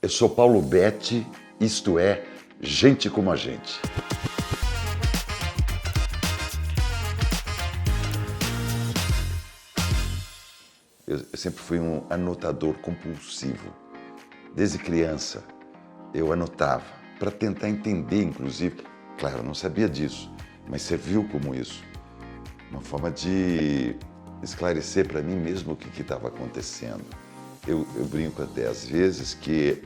Eu sou Paulo Betti, isto é Gente Como a Gente. Eu sempre fui um anotador compulsivo. Desde criança, eu anotava para tentar entender, inclusive. Claro, eu não sabia disso, mas serviu como isso. Uma forma de esclarecer para mim mesmo o que estava acontecendo. Eu brinco até às vezes que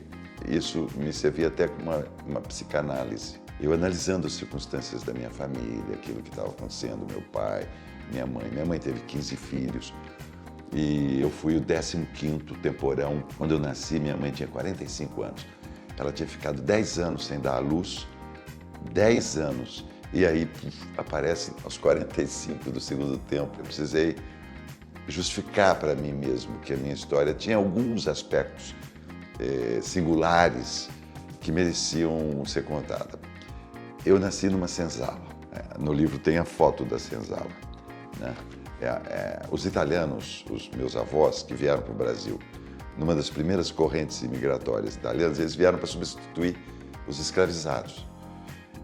isso me servia até como uma psicanálise. Eu analisando as circunstâncias da minha família, aquilo que estava acontecendo, meu pai, minha mãe. Minha mãe teve 15 filhos e eu fui o 15º temporão. Quando eu nasci, minha mãe tinha 45 anos. Ela tinha ficado 10 anos sem dar à luz, 10 anos. E aí aparece aos 45 do segundo tempo. Eu precisei justificar para mim mesmo que a minha história tinha alguns aspectos singulares que mereciam ser contada. Eu nasci numa senzala. No livro tem a foto da senzala, né? Os italianos, os meus avós que vieram para o Brasil, numa das primeiras correntes imigratórias italianas, eles vieram para substituir os escravizados.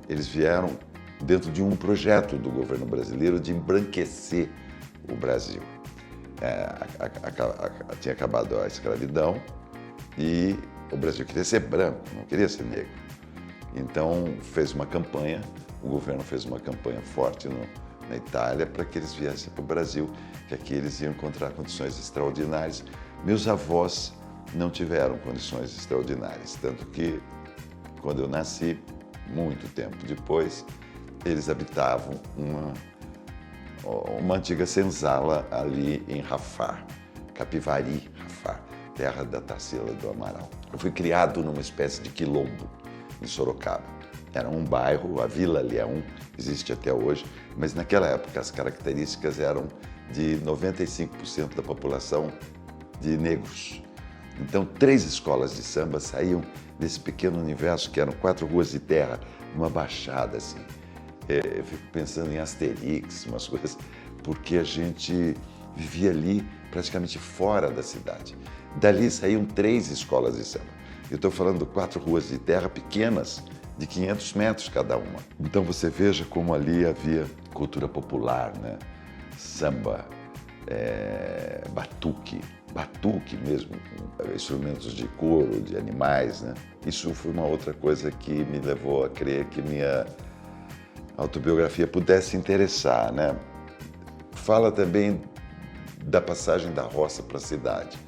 Eles vieram dentro de um projeto do governo brasileiro de embranquecer o Brasil. Tinha acabado a escravidão e o Brasil queria ser branco, não queria ser negro. Então fez uma campanha, o governo fez uma campanha forte na Itália para que eles viessem para o Brasil, que aqui eles iam encontrar condições extraordinárias. Meus avós não tiveram condições extraordinárias, tanto que quando eu nasci, muito tempo depois, eles habitavam uma antiga senzala ali em Rafar, Capivari, Rafar, terra da Tarsila do Amaral. Eu fui criado numa espécie de quilombo em Sorocaba. Era um bairro, a Vila Leão, existe até hoje, mas naquela época as características eram de 95% da população de negros. Então 3 escolas de samba saíam desse pequeno universo que eram 4 ruas de terra, numa baixada assim. Eu fico pensando em Asterix, umas coisas, porque a gente vivia ali praticamente fora da cidade. Dali saíam 3 escolas de samba. Eu estou falando de 4 ruas de terra pequenas, de 500 metros cada uma. Então você veja como ali havia cultura popular, né? Samba, batuque mesmo, com instrumentos de couro, de animais, né? Isso foi uma outra coisa que me levou a crer que minha autobiografia pudesse interessar, né? Fala também da passagem da roça para a cidade,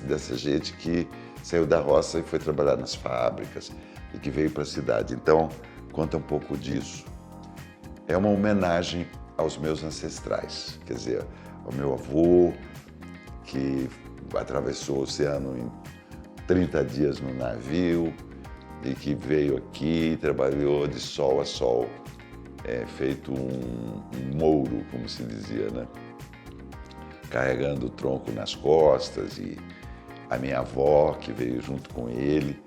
dessa gente que saiu da roça e foi trabalhar nas fábricas e que veio para a cidade. Então, conta um pouco disso. É uma homenagem aos meus ancestrais, quer dizer, ao meu avô, que atravessou o oceano em 30 dias no navio e que veio aqui e trabalhou de sol a sol, feito um mouro, como se dizia, né? Carregando o tronco nas costas, e a minha avó, que veio junto com ele,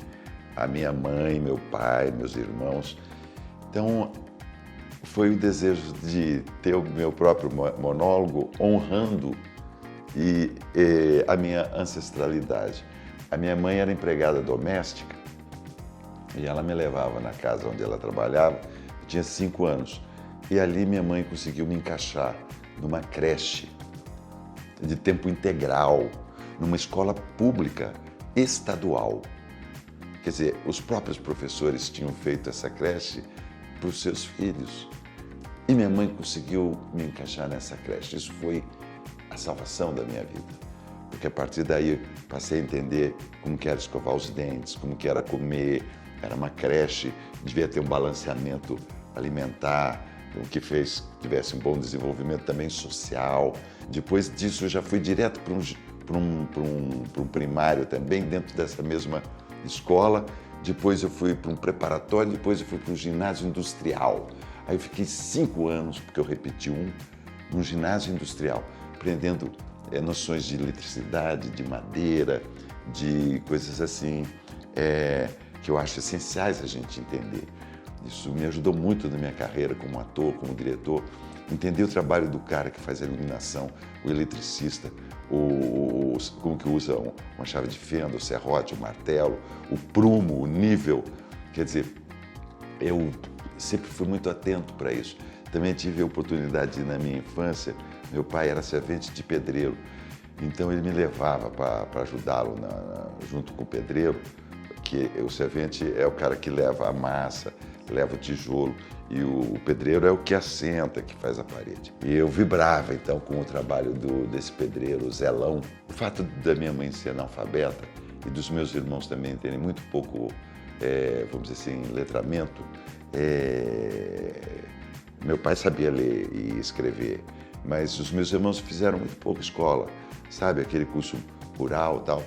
a minha mãe, meu pai, meus irmãos. Então, foi o desejo de ter o meu próprio monólogo honrando a minha ancestralidade. A minha mãe era empregada doméstica e ela me levava na casa onde ela trabalhava. Eu tinha 5 anos e ali minha mãe conseguiu me encaixar numa creche de tempo integral, numa escola pública estadual. Quer dizer, os próprios professores tinham feito essa creche para os seus filhos. E minha mãe conseguiu me encaixar nessa creche. Isso foi a salvação da minha vida. Porque a partir daí eu passei a entender como que era escovar os dentes, como que era comer. Era uma creche, devia ter um balanceamento alimentar, o que fez que tivesse um bom desenvolvimento também social. Depois disso eu já fui direto para um primário também, dentro dessa mesma escola. Depois eu fui para um preparatório, depois eu fui para um ginásio industrial. Aí eu fiquei 5 anos, porque eu repeti num ginásio industrial, aprendendo noções de eletricidade, de madeira, de coisas assim, que eu acho essenciais a gente entender. Isso me ajudou muito na minha carreira como ator, como diretor. entender o trabalho do cara que faz a iluminação, o eletricista, como que usa uma chave de fenda, o serrote, o martelo, o prumo, o nível. Quer dizer, eu sempre fui muito atento para isso. Também tive a oportunidade, na minha infância, meu pai era servente de pedreiro, então ele me levava para ajudá-lo junto com o pedreiro, que o servente é o cara que leva a massa, leva o tijolo, e o pedreiro é o que assenta, que faz a parede. E eu vibrava, então, com o trabalho desse pedreiro, Zelão. O fato da minha mãe ser analfabeta e dos meus irmãos também terem muito pouco, vamos dizer assim, letramento, meu pai sabia ler e escrever, mas os meus irmãos fizeram muito pouca escola, sabe? Aquele curso rural e tal.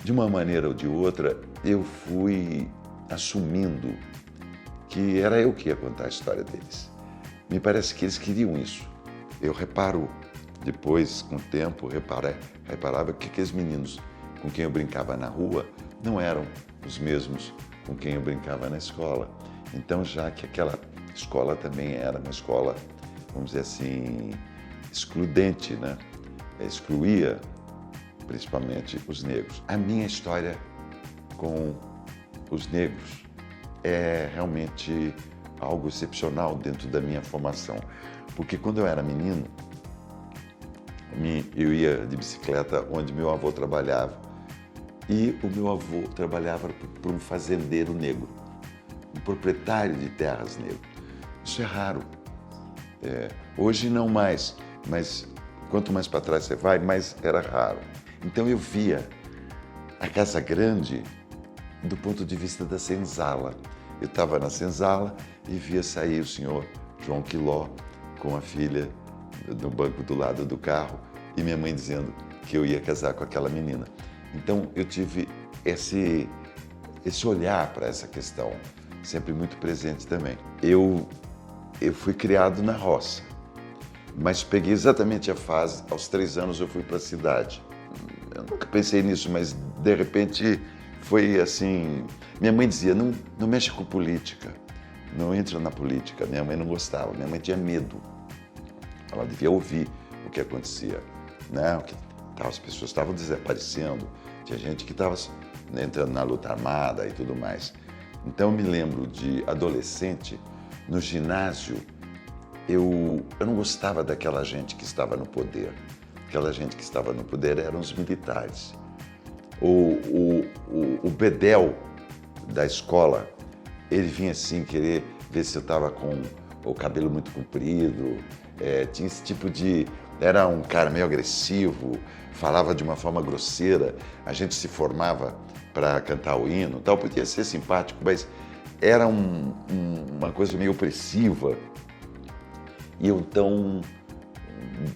De uma maneira ou de outra, eu fui assumindo que era eu que ia contar a história deles. Me parece que eles queriam isso. Eu reparo, depois, com o tempo, reparava que aqueles meninos com quem eu brincava na rua não eram os mesmos com quem eu brincava na escola. Então, já que aquela escola também era uma escola, vamos dizer assim, excludente, né? Excluía principalmente os negros. A minha história com os negros é realmente algo excepcional dentro da minha formação, porque quando eu era menino, eu ia de bicicleta onde meu avô trabalhava, e o meu avô trabalhava para um fazendeiro negro, um proprietário de terras negro. Isso é raro. Hoje não mais, mas quanto mais para trás você vai, mais era raro. Então eu via a Casa Grande do ponto de vista da senzala. Eu estava na senzala e via sair o senhor João Quiló com a filha no banco do lado do carro e minha mãe dizendo que eu ia casar com aquela menina. Então eu tive esse olhar para essa questão, sempre muito presente também. Eu fui criado na roça, mas peguei exatamente a fase, aos 3 anos eu fui para a cidade. Eu nunca pensei nisso, mas de repente foi assim. Minha mãe dizia, não mexe com política, não entra na política. Minha mãe não gostava, minha mãe tinha medo. Ela devia ouvir o que acontecia, né? As pessoas estavam desaparecendo, tinha gente que estava entrando na luta armada e tudo mais. Então eu me lembro de adolescente, no ginásio, eu não gostava daquela gente que estava no poder. Aquela gente que estava no poder eram os militares. O bedel da escola, ele vinha assim querer ver se eu estava com o cabelo muito comprido, tinha esse tipo de... Era um cara meio agressivo, falava de uma forma grosseira, a gente se formava para cantar o hino, tal, podia ser simpático, mas era uma coisa meio opressiva. E eu então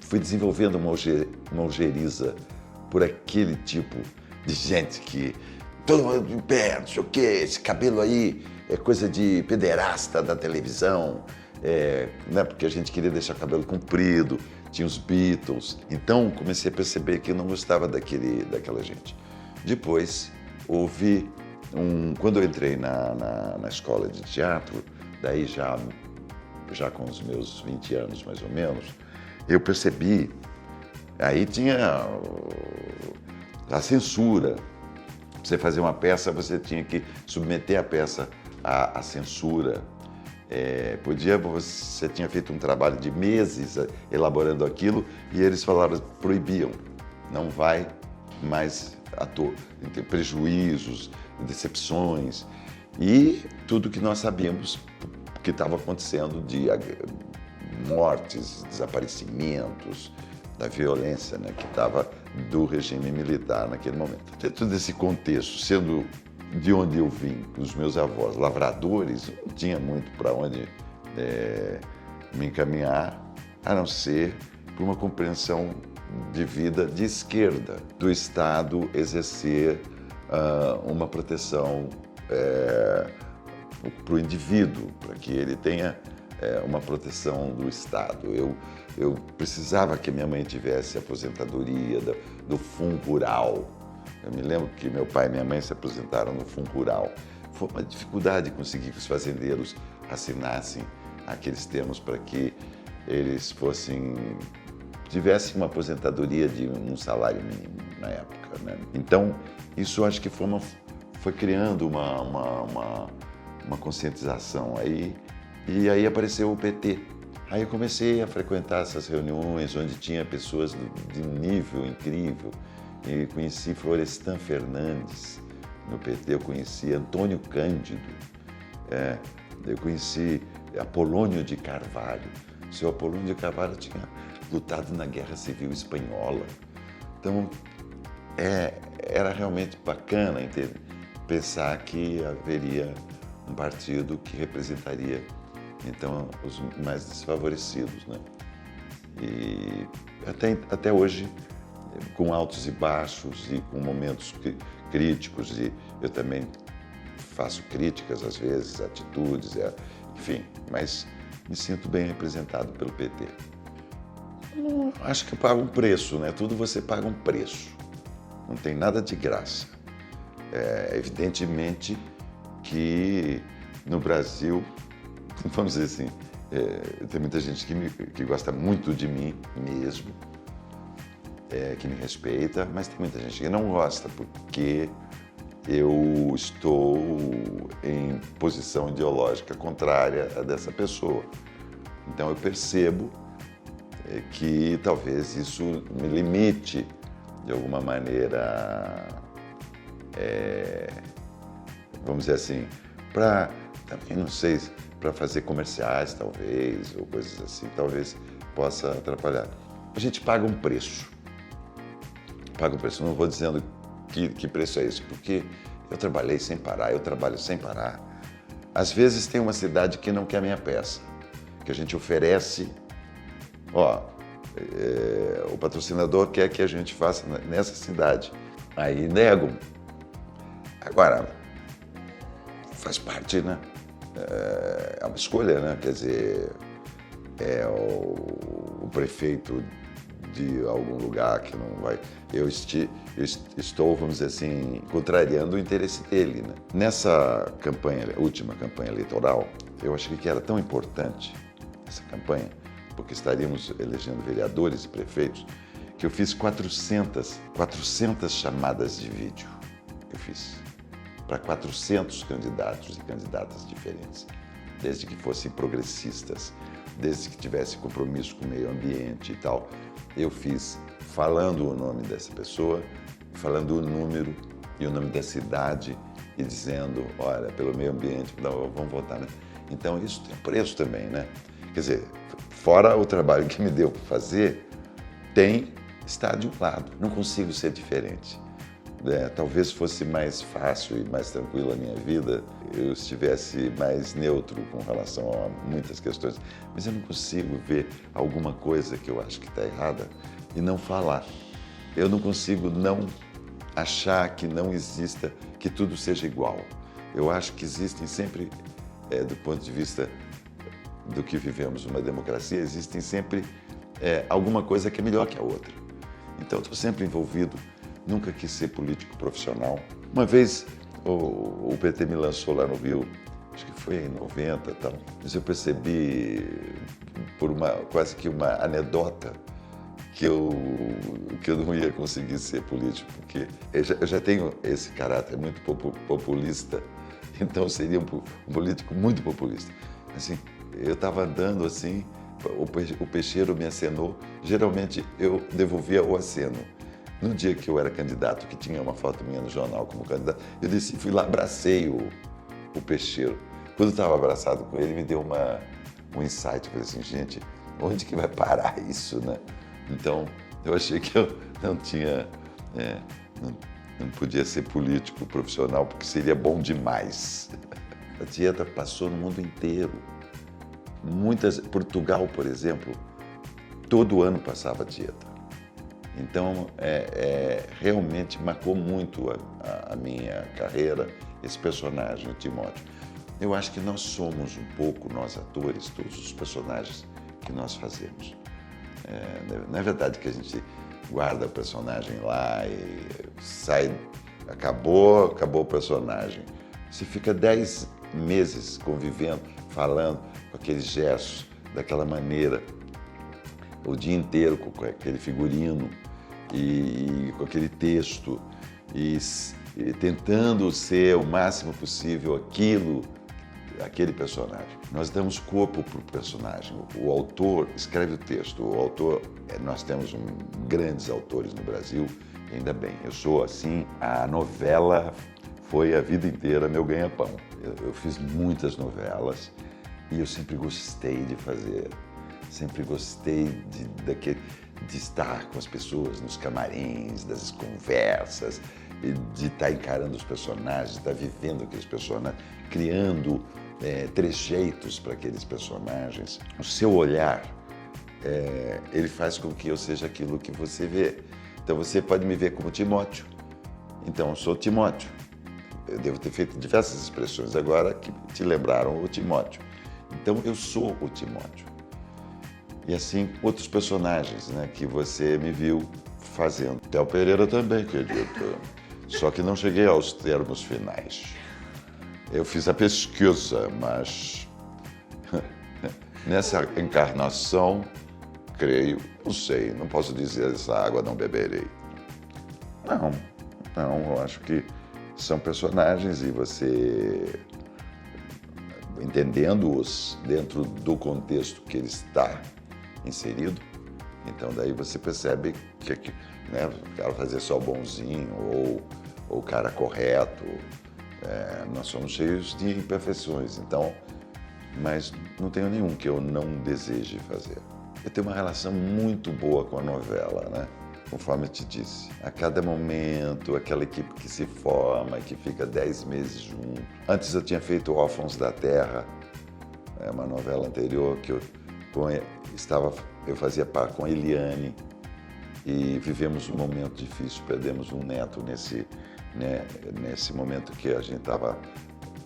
fui desenvolvendo uma ojeriza por aquele tipo de gente que todo mundo de pé, não sei o quê, esse cabelo aí é coisa de pederasta da televisão, né? Porque a gente queria deixar o cabelo comprido, tinha os Beatles. Então comecei a perceber que eu não gostava daquela gente. Depois houve quando eu entrei na escola de teatro, daí já com os meus 20 anos mais ou menos, eu percebi, aí tinha a censura. Para você fazer uma peça, você tinha que submeter a peça à censura. Você tinha feito um trabalho de meses elaborando aquilo e eles proibiam, não vai mais ator. Tem prejuízos, decepções e tudo que nós sabíamos que estava acontecendo de mortes, desaparecimentos, da violência, né, que estava do regime militar naquele momento. Dentro desse contexto, sendo de onde eu vim, os meus avós lavradores, não tinha muito para onde me encaminhar, a não ser por uma compreensão de vida de esquerda, do Estado exercer uma proteção para o indivíduo, para que ele tenha uma proteção do Estado. Eu precisava que minha mãe tivesse aposentadoria do Fundo Rural. Eu me lembro que meu pai e minha mãe se aposentaram no Fundo Rural. Foi uma dificuldade conseguir que os fazendeiros assinassem aqueles termos para que eles tivessem uma aposentadoria de um salário mínimo na época, né? Então, isso acho que foi criando uma conscientização aí, e aí apareceu o PT. Aí eu comecei a frequentar essas reuniões onde tinha pessoas de nível incrível, e conheci Florestan Fernandes no PT, eu conheci Antônio Cândido, eu conheci Apolônio de Carvalho. O seu Apolônio de Carvalho tinha lutado na Guerra Civil Espanhola. Então, era realmente bacana pensar que haveria um partido que representaria, então, os mais desfavorecidos, né? E até hoje, com altos e baixos e com momentos críticos, e eu também faço críticas às vezes, atitudes, enfim, mas me sinto bem representado pelo PT. Acho que paga um preço, né? Tudo você paga um preço. Não tem nada de graça. Evidentemente que no Brasil, vamos dizer assim, tem muita gente que gosta muito de mim mesmo, que me respeita, mas tem muita gente que não gosta porque eu estou em posição ideológica contrária a dessa pessoa. Então eu percebo que talvez isso me limite de alguma maneira, vamos dizer assim, também não sei, para fazer comerciais talvez, ou coisas assim, talvez possa atrapalhar. A gente paga um preço. Não vou dizendo que preço é esse, porque eu trabalhei sem parar, eu trabalho sem parar. Às vezes tem uma cidade que não quer a minha peça, que a gente oferece, o patrocinador quer que a gente faça nessa cidade. Aí negam. Agora, faz parte, né? É uma escolha, né? Quer dizer, o prefeito de algum lugar que não vai... Eu estou, vamos dizer assim, contrariando o interesse dele, né? Nessa última campanha eleitoral, eu achei que era tão importante essa campanha, porque estaríamos elegendo vereadores e prefeitos, que eu fiz 400 chamadas de vídeo. Eu fiz para 400 candidatos e candidatas diferentes, desde que fossem progressistas, desde que tivessem compromisso com o meio ambiente e tal. Eu fiz falando o nome dessa pessoa, falando o número e o nome da cidade e dizendo, olha, pelo meio ambiente, vamos votar, né? Então isso tem preço também, né? Quer dizer, fora o trabalho que me deu para fazer, tem estar de um lado. Não consigo ser diferente. Talvez fosse mais fácil e mais tranquilo a minha vida, eu estivesse mais neutro com relação a muitas questões, mas eu não consigo ver alguma coisa que eu acho que está errada e não falar. Eu não consigo não achar que não exista, que tudo seja igual. Eu acho que existem sempre, do ponto de vista do que vivemos uma democracia, existem sempre alguma coisa que é melhor que a outra. Então eu estou sempre envolvido. Nunca quis ser político profissional. Uma vez o PT me lançou lá no Rio, acho que foi em 90 e tal, mas eu percebi, por quase que uma anedota, que eu não ia conseguir ser político, porque eu já tenho esse caráter muito populista, então eu seria um político muito populista. Assim, eu estava andando assim, o peixeiro me acenou, geralmente eu devolvia o aceno. No dia que eu era candidato, que tinha uma foto minha no jornal como candidato, eu desci, fui lá, abracei o peixeiro. Quando eu estava abraçado com ele, me deu um insight. Eu falei assim, gente, onde que vai parar isso, né? Então, eu achei que eu não tinha, não podia ser político profissional, porque seria bom demais. A dieta passou no mundo inteiro. Portugal, por exemplo, todo ano passava dieta. Então, realmente marcou muito a minha carreira, esse personagem, o Timóteo. Eu acho que nós somos um pouco, nós atores, todos os personagens que nós fazemos. Não é verdade que a gente guarda o personagem lá e sai, acabou o personagem. Você fica 10 meses convivendo, falando com aqueles gestos, daquela maneira. o dia inteiro com aquele figurino e com aquele texto e tentando ser o máximo possível aquele personagem. Nós damos corpo para o personagem. O autor escreve o texto. O autor, nós temos grandes autores no Brasil, e ainda bem. Eu sou assim, a novela foi a vida inteira meu ganha-pão. Eu fiz muitas novelas e eu sempre gostei de fazer. Sempre gostei de estar com as pessoas nos camarins, das conversas, de estar encarando os personagens, de estar vivendo aqueles personagens, criando trejeitos para aqueles personagens. O seu olhar, ele faz com que eu seja aquilo que você vê. Então você pode me ver como Timóteo. Então eu sou Timóteo. Eu devo ter feito diversas expressões agora que te lembraram o Timóteo. Então eu sou o Timóteo. E assim, outros personagens, né, que você me viu fazendo. Théo Pereira também, querido. Só que não cheguei aos termos finais. Eu fiz a pesquisa, mas nessa encarnação, creio, não sei, não posso dizer essa água não beberei. Não, eu acho que são personagens e você, entendendo-os dentro do contexto que ele está inserido, então daí você percebe que né, o cara fazer só o bonzinho ou o cara correto, nós somos cheios de imperfeições, então, mas não tenho nenhum que eu não deseje fazer. Eu tenho uma relação muito boa com a novela, né? Conforme eu te disse. A cada momento, aquela equipe que se forma, que fica 10 meses junto. Antes eu tinha feito Órfãos da Terra, uma novela anterior que eu fazia par com a Eliane e vivemos um momento difícil, perdemos um neto nesse momento que a gente estava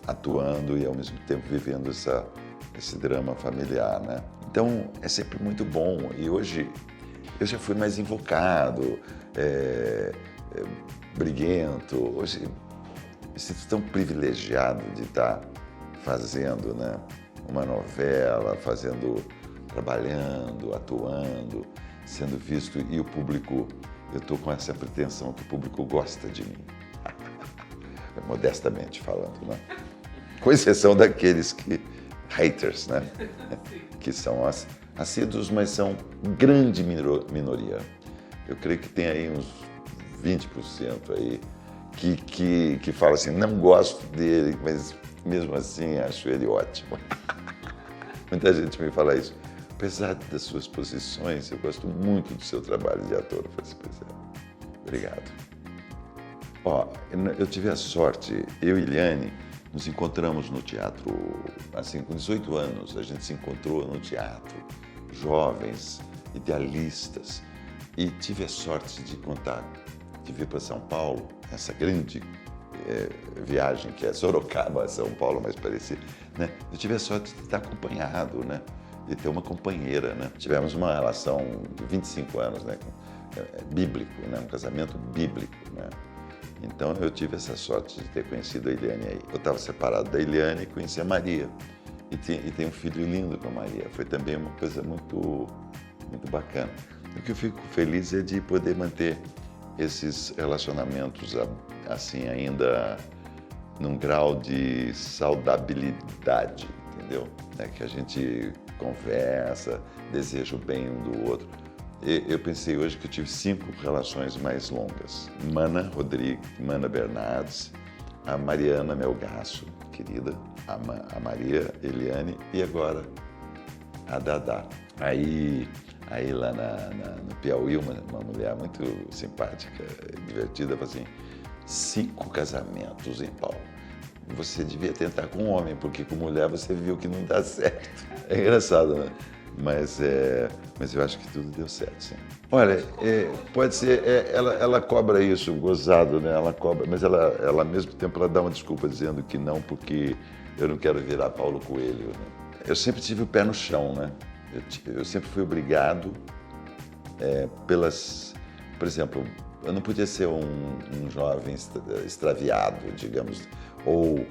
atuando e ao mesmo tempo vivendo esse drama familiar, né? Então é sempre muito bom e hoje eu já fui mais invocado, briguento. Hoje me sinto tão privilegiado de estar fazendo, né, uma novela, trabalhando, atuando, sendo visto e o público, eu estou com essa pretensão que o público gosta de mim. Modestamente falando, né? Com exceção daqueles haters, né? Que são assíduos, mas são grande minoria. Eu creio que tem aí uns 20% aí que fala assim, não gosto dele, mas mesmo assim acho ele ótimo. Muita gente me fala isso. Apesar das suas posições, eu gosto muito do seu trabalho de ator. Obrigado. Eu tive a sorte, eu e Eliane, nos encontramos no teatro, assim, com 18 anos, a gente se encontrou no teatro, jovens, idealistas, e tive a sorte de vir para São Paulo, essa grande viagem que é Sorocaba, São Paulo, mais parecido, né? Eu tive a sorte de estar acompanhado, né? De ter uma companheira, né? Tivemos uma relação de 25 anos, né? Bíblico, né? Um casamento bíblico, né? Então eu tive essa sorte de ter conhecido a Eliane aí. Eu estava separado da Eliane e conheci a Maria. E tem um filho lindo com a Maria. Foi também uma coisa muito, muito bacana. O que eu fico feliz é de poder manter esses relacionamentos assim ainda num grau de saudabilidade, entendeu? Que a gente conversa, deseja o bem um do outro. Eu pensei hoje que eu tive 5 relações mais longas. Mana Rodrigues, Mana Bernardes, a Mariana Melgaço, querida, a Maria Eliane e agora a Dadá. Aí lá no Piauí, uma mulher muito simpática, divertida, falou assim, 5 casamentos em Paulo. Você devia tentar com homem, porque com mulher você viu que não dá certo. É engraçado, né? Mas eu acho que tudo deu certo, sim. Olha, pode ser, ela cobra isso, gozado, né? Ela cobra, mas ela ao mesmo tempo ela dá uma desculpa dizendo que não, porque eu não quero virar Paulo Coelho, né? Eu sempre tive o pé no chão, né? Eu sempre fui obrigado por exemplo, eu não podia ser um jovem extraviado, digamos, ou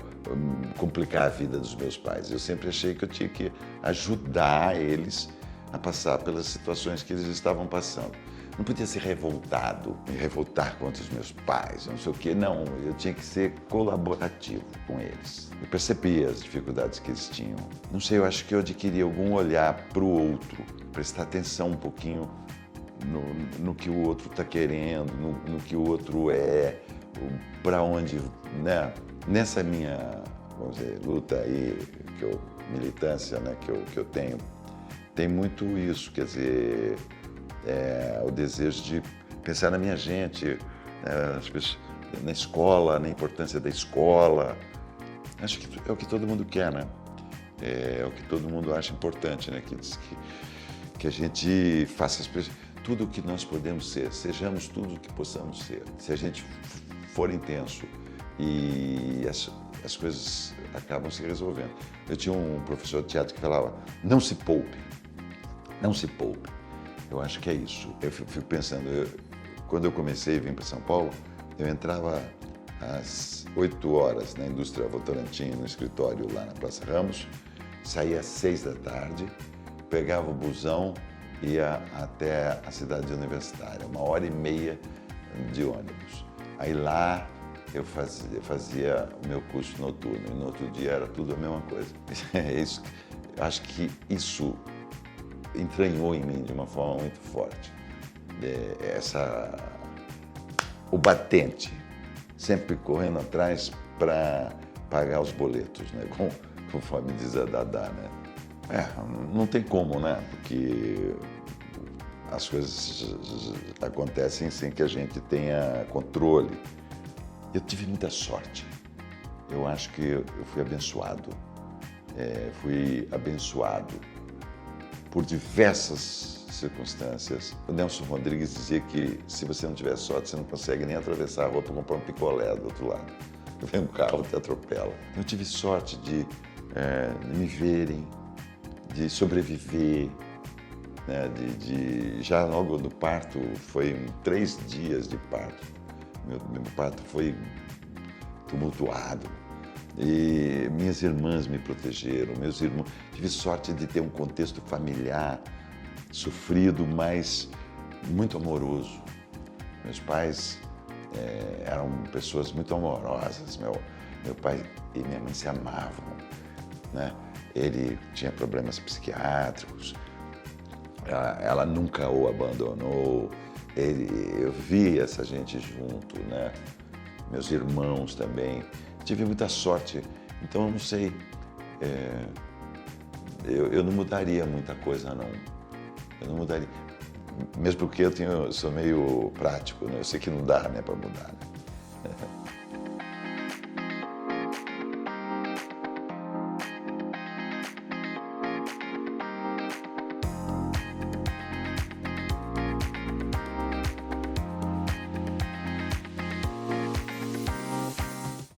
complicar a vida dos meus pais. Eu sempre achei que eu tinha que ajudar eles a passar pelas situações que eles estavam passando. Não podia ser revoltado, me revoltar contra os meus pais, não sei o quê. Não, eu tinha que ser colaborativo com eles. Eu percebia as dificuldades que eles tinham. Não sei, eu acho que eu adquiri algum olhar para o outro, prestar atenção um pouquinho no que o outro está querendo, no que o outro é, para onde, né? Nessa minha, vamos dizer, luta aí, militância, né, que eu tenho, tem muito isso, quer dizer, o desejo de pensar na minha gente, as pessoas, na escola, na importância da escola. Acho que é o que todo mundo quer, né? É o que todo mundo acha importante, né? Que a gente faça tudo o que nós podemos ser, sejamos tudo o que possamos ser. Se a gente for intenso e as coisas acabam se resolvendo. Eu tinha um professor de teatro que falava, não se poupe, não se poupe. Eu acho que é isso. Eu fico pensando, quando eu comecei a vir para São Paulo, eu entrava às 8 horas na indústria Votorantim, no escritório lá na Praça Ramos, saía às 6 da tarde, pegava o busão, ia até a cidade universitária, 1h30 de ônibus. Aí lá eu fazia o meu curso noturno e no outro dia era tudo a mesma coisa. Eu acho que isso entranhou em mim de uma forma muito forte. O batente, sempre correndo atrás para pagar os boletos, né? Conforme diz a Dadá, né? Não tem como, né? Porque as coisas acontecem sem que a gente tenha controle. Eu tive muita sorte. Eu acho que eu fui abençoado. Fui abençoado por diversas circunstâncias. O Nelson Rodrigues dizia que se você não tiver sorte, você não consegue nem atravessar a rua para comprar um picolé do outro lado. Vem um carro, te atropela. Eu tive sorte de me verem, de sobreviver, né? Já logo do parto, foi 3 dias de parto. Meu parto foi tumultuado. E minhas irmãs me protegeram, meus irmãos. Tive sorte de ter um contexto familiar sofrido, mas muito amoroso. Meus pais eram pessoas muito amorosas. Meu pai e minha mãe se amavam, né? Ele tinha problemas psiquiátricos, ela nunca o abandonou. Eu vi essa gente junto, né? Meus irmãos também. Tive muita sorte, então eu não sei, eu não mudaria muita coisa, não. Eu não mudaria, mesmo porque eu sou meio prático, né? Eu sei que não dá, né, para mudar, né?